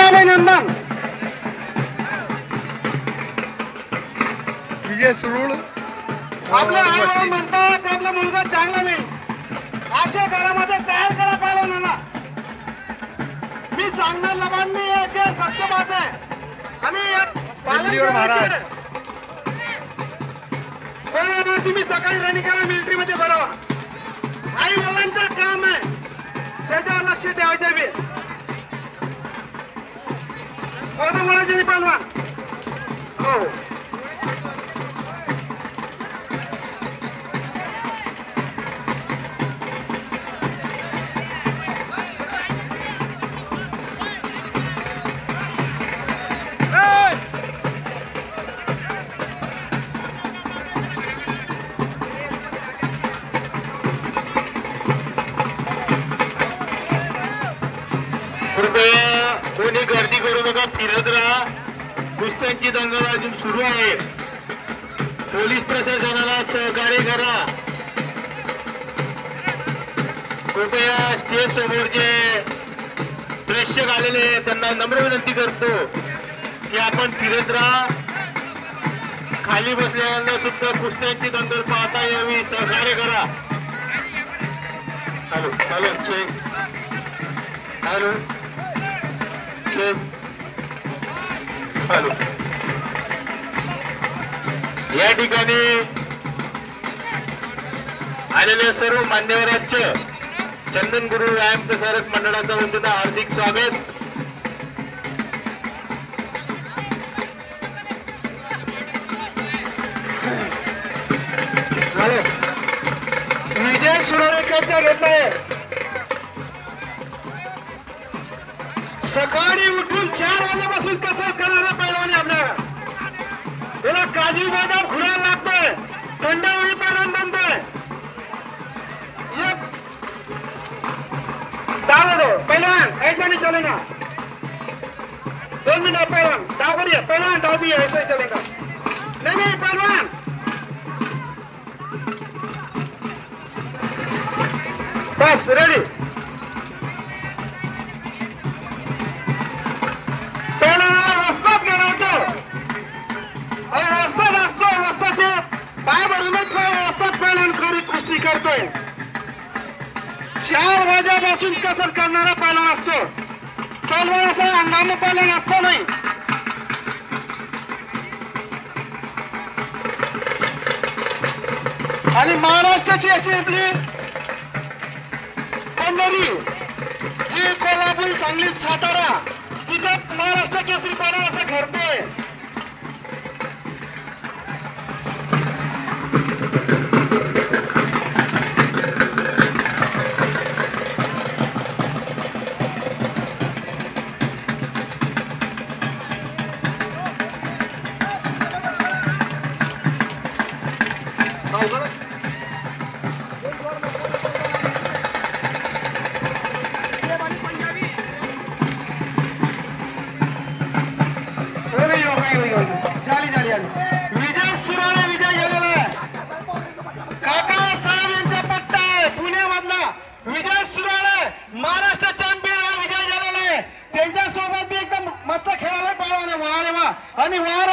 अभिनंदन. विजय सुरूळ आपले आई वडील म्हणतात की आपला मुलगा चांगला होईल, अशा घरामध्ये तयार करा पहिलवानांना. मी सांगणार लबांनी जे सत्य बात आहे आणि महाराज बरोबर. तुम्ही सकाळी रनिंग करा, मिलिटरी मध्ये भरावा. आई वडिलांचं काम आहे, त्याच्यावर लक्ष ठेवायचं बी. मुलाची पहिलवान हो. कृपया कोणी गर्दी करू नका, फिरत राहा. कुस्त्यांची दंगल अजून सुरू आहे. पोलीस प्रशासनाला सहकार्य करा. कृपया स्टेज समोर जे प्रेक्षक आलेले त्यांना नम्र विनंती करतो की आपण फिरत राहा. खाली बसलेल्यांना सुद्धा कुस्त्यांची दंगल पाहता यावी, सहकार्य करा. Hello hello check hello hello. या ठिकाणी आलेल्या सर्व मान्यवरांचं चंदन गुरु व्यायाम प्रसारक मंडळाच्या वतीनं हार्दिक स्वागत. विजय सुरेखांचा घेतलाय. सकाळी उठून 4 वाजेपासून कसरत करणारा पैलवान आपल्या. त्याला काजू बदाम खुरायला लागतोय, थंडावळी पैलवान बनतोय. दाव दो पैलवान, ऐसा नहीं चलेगा. 2 मिनट पैलवान दाव करिए. पैलवान दाव भी ऐसा ही चलेगा. नहीं नहीं पैलवान बस रेडी. पाय भरूनच व्यवस्था पहिल्यान खरी कुस्ती करतोय. 4 वाजेपासून कसरत करणारा पहिलवान असतो. पहिलवान असा हंगाम पहिलवान असतो नाही. आणि महाराष्ट्राची अशी आपली पंढरी जी कोल्हापूर, सांगली, सातारा तिथे महाराष्ट्र केसरी पहिलवान असं घडतोय. विजय सुराने विजय झालेला आहे. काका साहेब यांचा पट्टा आहे पुण्यामधला. विजय सुराने महाराष्ट्र चॅम्पियन हा विजय झालेला आहे. त्यांच्या सोबत बी एकदम मस्त खेळायला पाहिजे. वा रे वा. आणि वार